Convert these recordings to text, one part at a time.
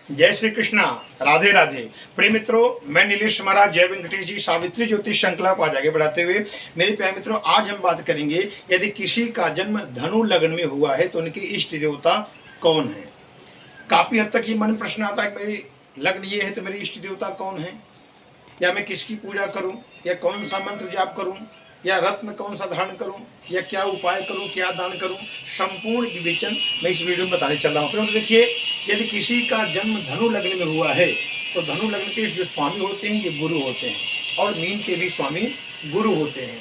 जय श्री कृष्णा। राधे राधे। प्रिय मित्रों, मैं नीलेश महाराज जय वेंकटेश जी सावित्री ज्योतिष श्रृंखला को आज आगे बढ़ाते हुए मेरे प्यारे मित्रों, आज हम बात करेंगे यदि किसी का जन्म धनु लग्न में हुआ है तो उनकी इष्ट देवता कौन है। काफी हद तक ये मन प्रश्न आता है कि मेरी लग्न ये है तो मेरी इष्ट देवता कौन है, या मैं किसकी पूजा करूं, या कौन सा मंत्र जाप करूं, या रत्न कौन सा धारण करूं, या क्या उपाय करूं, क्या दान करूं, संपूर्ण विवेचन मैं इस वीडियो में बताने चल रहा हूं। फिर देखिए, यदि किसी का जन्म धनु लग्न में हुआ है तो धनु लग्न के जो स्वामी होते हैं ये गुरु होते हैं, और मीन के भी स्वामी गुरु होते हैं।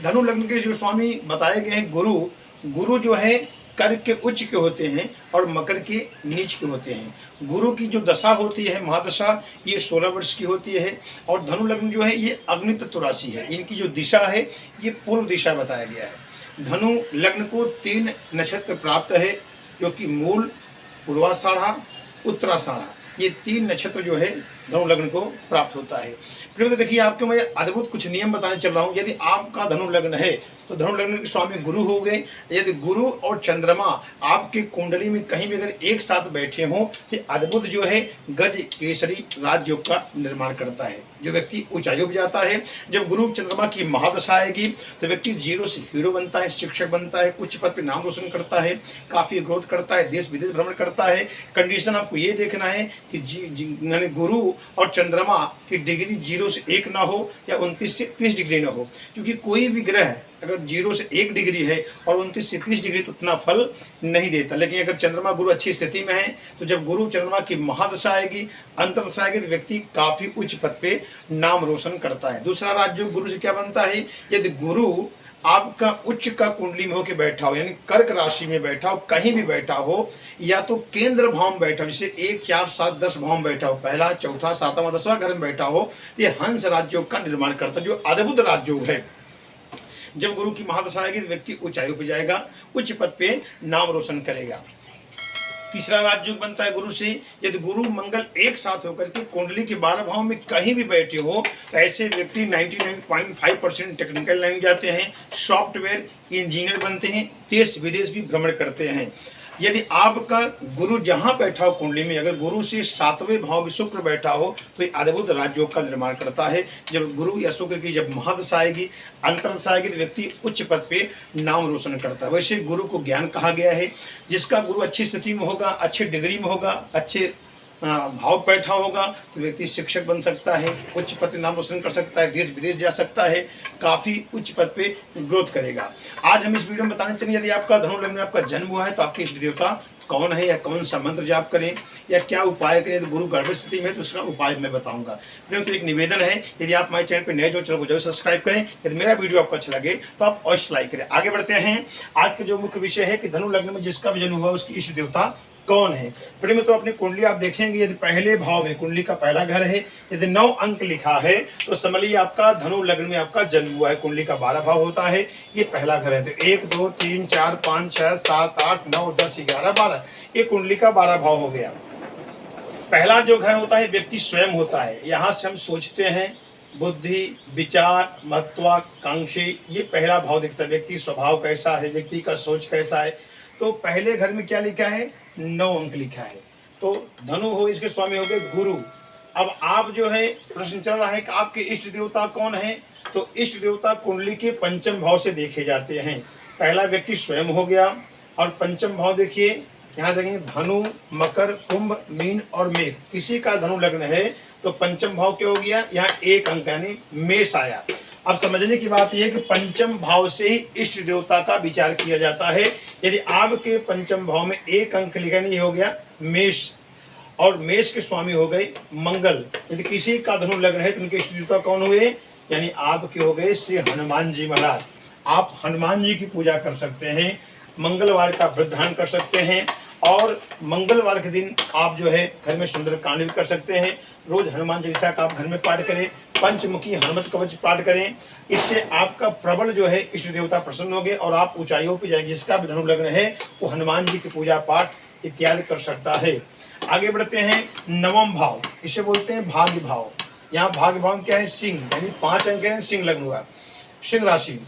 धनु लग्न के जो स्वामी बताए गए हैं गुरु जो है कर्क के उच्च के होते हैं और मकर के नीच के होते हैं। गुरु की जो दशा होती है महादशा, ये 16 वर्ष की होती है, और धनु लग्न जो है ये अग्नि तत्व राशि है। इनकी जो दिशा है ये पूर्व दिशा बताया गया है। धनु लग्न को 3 नक्षत्र प्राप्त है, जो कि मूल, पूर्वाषाढ़ा, उत्तराषाढ़ा, ये 3 नक्षत्र जो है धनु लग्न को प्राप्त होता है। फिर देखिए, आपको मैं अद्भुत कुछ नियम बताने चल रहा हूँ। यदि आपका धनु लग्न है तो धनु लग्न के स्वामी गुरु हो गए। यदि गुरु और चंद्रमा आपके कुंडली में कहीं भी अगर एक साथ बैठे हों तो अद्भुत जो है गज केसरी राजयोग का निर्माण करता है। जो व्यक्ति ऊंचाइयों पर जाता है, जब गुरु चंद्रमा की महादशा आएगी तो व्यक्ति जीरो से हीरो बनता है, शिक्षक बनता है, उच्च पद पर नाम रोशन करता है, काफी ग्रोथ करता है, देश विदेश भ्रमण करता है। कंडीशन आपको ये देखना है कि गुरु और चंद्रमा की डिग्री 0 से 1 ना हो या 29 से 30 डिग्री ना हो, क्योंकि कोई भी ग्रह अगर 0 से 1 डिग्री है और 29 से 30 डिग्री तो उतना फल नहीं देता। लेकिन अगर चंद्रमा गुरु अच्छी स्थिति में है तो जब गुरु चंद्रमा की महादशा आएगी, अंतर्दशा आएगी, तो व्यक्ति काफी उच्च पद पे नाम रोशन करता है। दूसरा राज्य गुरु से क्या बनता है, यदि गुरु आपका उच्च का कुंडली में होकर बैठा हो, यानी कर्क राशि में बैठा हो, कहीं भी बैठा हो, या तो केंद्र भाव में बैठा हो, जैसे 1, 4, 7, 10 भाव में बैठा हो, पहला, चौथा, 7वां, 10वां घर में बैठा हो, ये हंस राजयोग का निर्माण करता है, जो अद्भुत राजयोग है। जब गुरु की महादशा आएगी तो व्यक्ति ऊंचाइयों पे जाएगा, उच्च पद पे नाम रोशन करेगा। तीसरा राजयोग बनता है गुरु से। यदि गुरु मंगल एक साथ होकर के कुंडली के 12 भाव में कहीं भी बैठे हो तो ऐसे व्यक्ति 99.5% टेक्निकल लाइन जाते हैं, सॉफ्टवेयर इंजीनियर बनते हैं, देश विदेश भी भ्रमण करते हैं। यदि आपका गुरु जहां बैठा हो कुंडली में, अगर गुरु से 7वें भाव में शुक्र बैठा हो तो ये अद्भुत राजयोग का निर्माण करता है। जब गुरु या शुक्र की जब महादशा आएगी, अंतर्दशा आएगी, तो व्यक्ति उच्च पद पे नाम रोशन करता है। वैसे गुरु को ज्ञान कहा गया है। जिसका गुरु अच्छी स्थिति में होगा, अच्छी डिग्री में होगा, अच्छे भाव बैठा होगा तो व्यक्ति शिक्षक बन सकता है, उच्च पद पे नाम रोशन कर सकता है, देश विदेश जा सकता है, काफी उच्च पद पे ग्रोथ करेगा। आज हम इस वीडियो में बताने चलेंगे, यदि आपका धनु लग्न में आपका जन्म हुआ है तो आपकी इष्ट देवता कौन है, या कौन सा मंत्र जाप करें, या क्या उपाय करें। यदि गुरु गड़बड़ स्थिति में है तो उसका उपाय मैं बताऊंगा। तो एक निवेदन है, यदि आप हमारे चैनल पर नए जो, चैनल को जरूर सब्सक्राइब करें। यदि मेरा वीडियो आपको अच्छा लगे तो आप अवश्य लाइक करें। आगे बढ़ते हैं। आज का जो मुख्य विषय है कि धनु लग्न में जिसका भी जन्म हुआ उसकी इष्ट देवता कौन है। प्रिय मित्रों, अपनी कुंडली आप देखेंगे, यदि पहले भाव में कुंडली का पहला घर है, यदि 9 अंक लिखा है तो समझ लीजिए आपका धनु लग्न में आपका जन्म हुआ है। कुंडली का 12 भाव होता है, ये पहला घर है। तो 1, 2, 3, 4, 5, 6, 7, 8, 9, 10, 11, 12, ये कुंडली का 12 भाव हो गया। पहला जो घर होता है व्यक्ति स्वयं होता है, यहाँ से हम सोचते हैं, बुद्धि, विचार, महत्वाकांक्षी, ये पहला भाव दिखता है। व्यक्ति स्वभाव कैसा है, व्यक्ति का सोच कैसा है। तो पहले घर में क्या लिखा है, 9 अंक लिखा है। तो धनु हो, इसके स्वामी हो गए गुरु। अब आप जो है प्रश्न चल रहा है कि आपके इष्ट देवता कौन है, तो इष्ट देवता कुंडली के 5म भाव से देखे जाते हैं। पहला व्यक्ति स्वयं हो गया, और 5म भाव देखिए, यहाँ देखेंगे धनु, मकर, कुंभ, मीन और मेघ। किसी का धनु लग्न है तो 5म भाव क्या हो गया, यहाँ 1 अंक यानी मेष आया। अब समझने की बात यह है कि 5म भाव से ही इष्ट देवता का विचार किया जाता है। यदि आपके 5म भाव में 1 अंक लिखा नहीं, हो गया मेष, और मेष के स्वामी हो गए मंगल। यदि किसी का धनु लग्न है तो उनके इष्ट देवता कौन हुए, यानी आपके हो गए श्री हनुमान जी महाराज। आप हनुमान जी की पूजा कर सकते हैं, मंगलवार का व्रत धारण कर सकते हैं, और मंगलवार के दिन आप जो है घर में सुंदरकांड भी कर सकते हैं। रोज हनुमान चालीसा का आप घर में पाठ करें, पंचमुखी हनुमत कवच पाठ करें। इससे आपका प्रबल जो है इष्ट देवता प्रसन्न हो गए और आप ऊंचाइयों पर जाएंगे। जिसका भी धनु लग्न है वो हनुमान जी की पूजा पाठ इत्यादि कर सकता है। आगे बढ़ते हैं। 9वां भाव, इसे बोलते हैं भाग्य भाव। यहाँ भाग्य भाव क्या है, सिंह, यानी 5 अंक है, सिंह लग्न हुआ, सिंह राशि।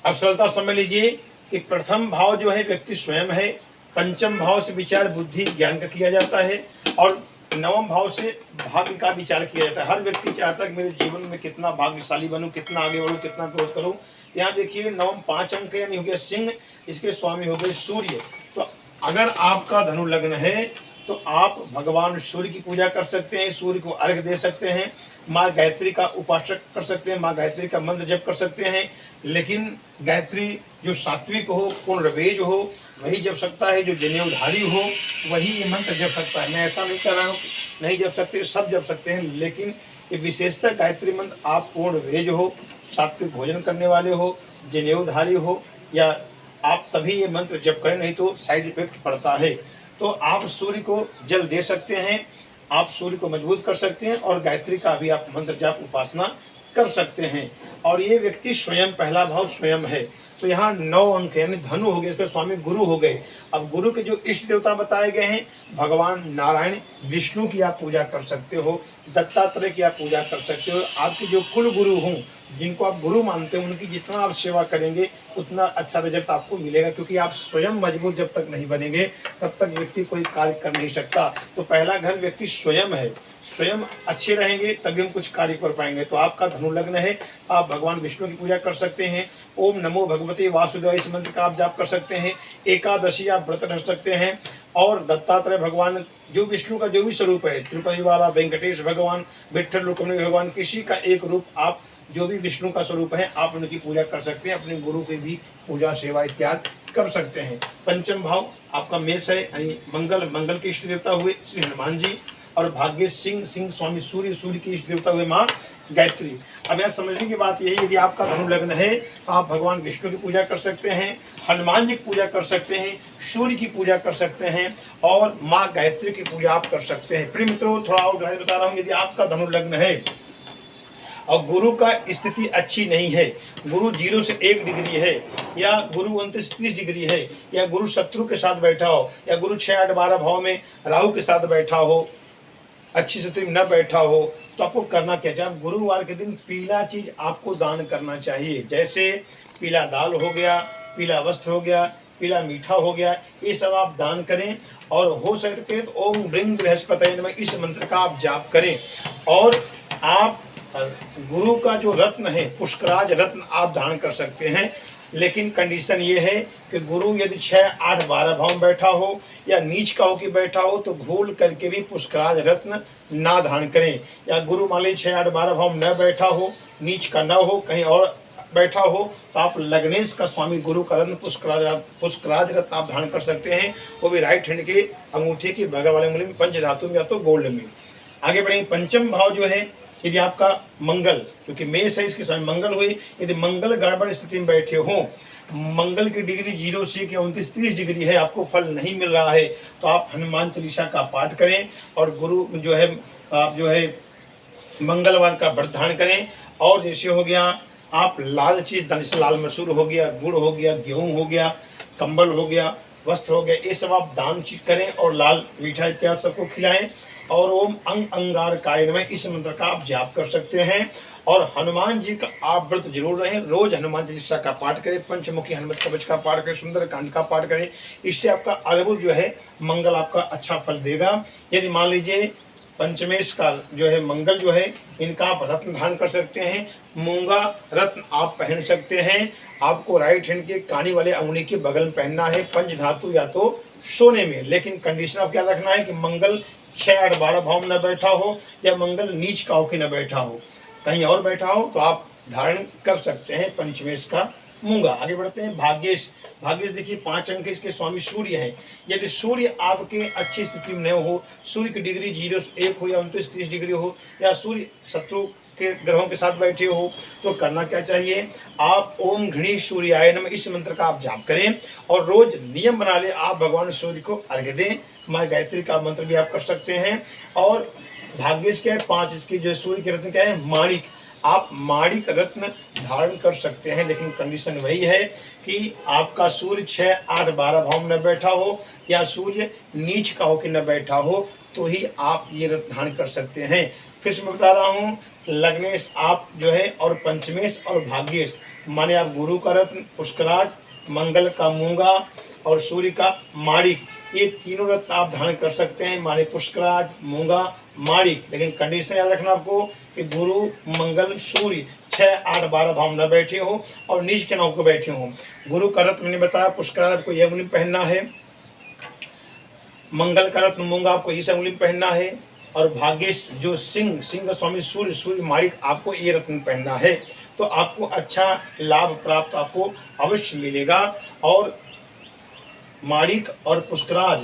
अब सरलता समझ लीजिए कि प्रथम भाव जो है व्यक्ति स्वयं है, 5म भाव से विचार बुद्धि ज्ञान का किया जाता है, और नवम भाव से भाग्य का विचार किया जाता है। हर व्यक्ति चाहता है कि मेरे जीवन में कितना भाग्यशाली बनूं, कितना आगे बढ़ूं, कितना ग्रोथ करूं। यहाँ देखिए नवम 5 अंक यानी हो गया सिंह, इसके स्वामी हो गए सूर्य। तो अगर आपका धनु लग्न है तो आप भगवान सूर्य की पूजा कर सकते हैं, सूर्य को अर्घ दे सकते हैं, माँ गायत्री का उपासक कर सकते हैं, माँ गायत्री का मंत्र जप कर सकते हैं। लेकिन गायत्री जो सात्विक हो, पूर्ण हो, वही जप सकता है। जो जनेऊधारी हो वही ये मंत्र जप सकता है। मैं ऐसा नहीं कर रहा हूँ नहीं जप सकते, सब जप सकते हैं, लेकिन ये विशेषता गायत्री मंत्र आप पूर्ण वेज हो, सात्विक भोजन करने वाले हो, जनेऊधारी हो, या आप तभी ये मंत्र जप करें, नहीं तो साइड इफेक्ट पड़ता है। तो आप सूर्य को जल दे सकते हैं, आप सूर्य को मजबूत कर सकते हैं, और गायत्री का भी आप मंत्र जाप उपासना कर सकते हैं। और ये व्यक्ति स्वयं, पहला भाव स्वयं है। तो यहाँ 9 अंक यानी धनु हो गए, इसके स्वामी गुरु हो गए। अब गुरु के जो इष्ट देवता बताए गए हैं, भगवान नारायण विष्णु की आप पूजा कर सकते हो, दत्तात्रेय की आप पूजा कर सकते हो। आपके जो कुल गुरु हों, जिनको आप गुरु मानते हो, उनकी जितना आप सेवा करेंगे उतना अच्छा रिजल्ट आपको मिलेगा। क्योंकि आप स्वयं मजबूत जब तक नहीं बनेंगे तब तक व्यक्ति कोई कार्य कर नहीं सकता। तो पहला घर व्यक्ति स्वयं है, स्वयं अच्छे रहेंगे तभी हम कुछ कार्य कर पाएंगे। तो आपका धनु लग्न है, आप भगवान विष्णु की पूजा कर सकते हैं। ओम नमो भगवते वासुदेवाय इस मंत्र का आप जाप कर सकते हैं। एकादशी आप व्रत रख सकते हैं। और दत्तात्रेय भगवान जो विष्णु का जो भी स्वरूप है, तिरुपति वाला, वेंकटेश भगवान, विठ्ठल रुक्मिणी भगवान, किसी का एक रूप आप जो भी विष्णु का स्वरूप है आप उनकी पूजा कर सकते हैं। अपने गुरु की भी पूजा सेवा इत्यादि कर सकते हैं। पंचम भाव आपका मेष है, यानी मंगल के इष्ट देवता हुए श्री हनुमान जी, और भाग्य सिंह स्वामी सूर्य की इष्ट देवता हुए माँ गायत्री। अब यहाँ समझने की बात यही, यदि आपका धनु लग्न है तो आप भगवान विष्णु की पूजा कर सकते हैं, हनुमान जी की पूजा कर सकते हैं, सूर्य की पूजा कर सकते हैं, और माँ गायत्री की पूजा आप कर सकते हैं। प्रिय मित्रों, थोड़ा और गहराई बता रहा हूँ, यदि आपका धनु लग्न है और गुरु का स्थिति अच्छी नहीं है, गुरु 0 से 1 डिग्री है, या गुरु 29-30 डिग्री है, या गुरु शत्रु के साथ बैठा हो, या गुरु 6, 8, 12 भाव में राहु के साथ बैठा हो, अच्छी स्थिति में न बैठा हो, तो आपको करना क्या चाहिए? गुरुवार के दिन पीला चीज आपको दान करना चाहिए। जैसे पीला दाल हो गया, पीला वस्त्र हो गया, पीला मीठा हो गया, ये सब आप दान करें। और हो सके तो ओम ब्रिंग बृहस्पति नमः इस मंत्र का आप जाप करें। और आप गुरु का जो रत्न है, पुष्कराज रत्न आप दान कर सकते हैं। लेकिन कंडीशन ये है कि गुरु यदि 6, 8, 12 भाव में बैठा हो, या नीच का होकर बैठा हो, तो भूल करके भी पुष्कराज रत्न ना धारण करें। या गुरु मान लीजिए 6, 8, 12 भाव में न बैठा हो, नीच का न हो, कहीं और बैठा हो, तो आप लग्नेश का स्वामी गुरु का रत्न पुष्कराज रत्न आप धारण कर सकते हैं। वो भी राइट हैंड के अंगूठे की बगल वाले उंगली में, पंच धातु में या तो गोल्ड में। आगे बढ़ेंगे। पंचम भाव जो है, यदि आपका मंगल, क्योंकि मेष है इसके साथ मंगल हुई, यदि मंगल गड़बड़ स्थिति में बैठे हो, मंगल की डिग्री 0 से 29-30 डिग्री है, आपको फल नहीं मिल रहा है, तो आप हनुमान चालीसा का पाठ करें। और गुरु जो है आप जो है मंगलवार का व्रत धारण करें। और जैसे हो गया आप लाल चीज, जैसे लाल मसूर हो गया, गुड़ हो गया, गेहूँ हो गया, कंबल हो गया, वस्त्र हो गया, ये सब आप दान चीज करें, और लाल मीठा इत्यादि सबको खिलाएं। और ओम अंगारकाय नमः इस मंत्र का आप जाप कर सकते हैं। और हनुमान जी का आप व्रत जरूर रहें, रोज हनुमान चालीसा का पाठ करें, पंचमुखी हनुमत कवच का पाठ करें, सुंदर कांड का पाठ करें। इससे आपका अद्भुत जो है मंगल आपका अच्छा फल देगा। यदि मान लीजिए पंचमेश का जो है मंगल जो है, इनका आप रत्न धारण कर सकते हैं, मूंगा रत्न आप पहन सकते हैं। आपको राइट हैंड के कानी वाले अंगुली के बगल में पहनना है, पंच धातु या तो सोने में। लेकिन कंडीशन आप क्या रखना है कि मंगल 6, 8, 12 भाव में न बैठा हो, या मंगल नीच का होकर न बैठा हो, कहीं और बैठा हो, तो आप धारण कर सकते हैं पंचमेश का मूंगा। आगे बढ़ते हैं। भाग्येश देखिए 5 अंक इसके स्वामी सूर्य हैं। यदि सूर्य आपके अच्छी स्थिति में न हो, सूर्य की डिग्री 0 से 1 हो, या 29-30 डिग्री हो, या सूर्य शत्रु के ग्रहों के साथ बैठे हो, तो करना क्या चाहिए? आप ओम घृणी सूर्याय नमः इस मंत्र का आप जाप करें। और रोज नियम बना ले, आप भगवान सूर्य को अर्घ्य दें। माँ गायत्री का मंत्र भी आप कर सकते हैं। और भाग्येश क्या है? 5 इसकी जो सूर्य के रत्न क्या है? माणिक। आप माणिक रत्न धारण कर सकते हैं, लेकिन कंडीशन वही है कि आपका सूर्य 6, 8, 12 भाव में न बैठा हो, या सूर्य नीच का होकर न बैठा हो, तो ही आप ये रत्न धारण कर सकते हैं। फिर से मैं बता रहा हूँ, लग्नेश आप जो है, और पंचमेश और भाग्येश माने आप गुरु का रत्न पुष्कराज, मंगल का मूंगा, और सूर्य का माणिक, ये तीनों रत्न आप धारण कर सकते हैं, माने पुष्कराज, मूंगा, माणिक। लेकिन कंडीशन याद रखना आपको कि गुरु, मंगल, सूर्य 6, 8, 12 भाव न बैठे हो और नीच के नाव को बैठे हो। गुरु का रत्न मैंने बताया, पुष्कराज को यह अंगुली पहनना है, मंगल का रत्न मूंगा आपको इस अंगुली में पहनना है, और भाग्येश जो सिंह का स्वामी सूर्य माणिक आपको ये रत्न पहनना है। तो आपको अच्छा लाभ प्राप्त आपको अवश्य मिलेगा। और माणिक और पुष्कराज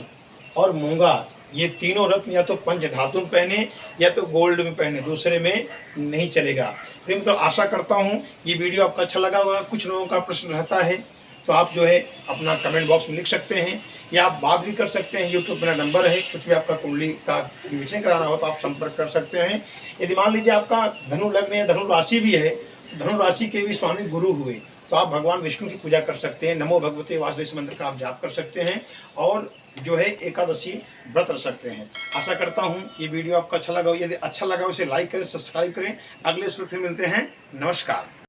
और मूंगा ये तीनों रत्न या तो पंच धातु में पहने या तो गोल्ड में पहने, दूसरे में नहीं चलेगा। प्रेम तो आशा करता हूँ ये वीडियो आपको अच्छा लगा होगा। कुछ लोगों का प्रश्न रहता है तो आप जो है अपना कमेंट बॉक्स में लिख सकते हैं या आप बात भी कर सकते हैं। यूट्यूब मेरा नंबर है, कुछ भी आपका कुंडली का विवेचन कराना हो तो आप संपर्क कर सकते हैं। यदि मान लीजिए आपका धनु लग्न या धनु राशि भी है, तो धनु राशि के भी स्वामी गुरु हुए, तो आप भगवान विष्णु की पूजा कर सकते हैं। नमो भगवते वासुदेव मंत्र का आप जाप कर सकते हैं और जो है एकादशी व्रत रख सकते हैं। आशा करता हूँ ये वीडियो आपको अच्छा लगा हो। यदि अच्छा लगा हो इसे लाइक करें, सब्सक्राइब करें। अगले सूत्र में मिलते हैं। नमस्कार।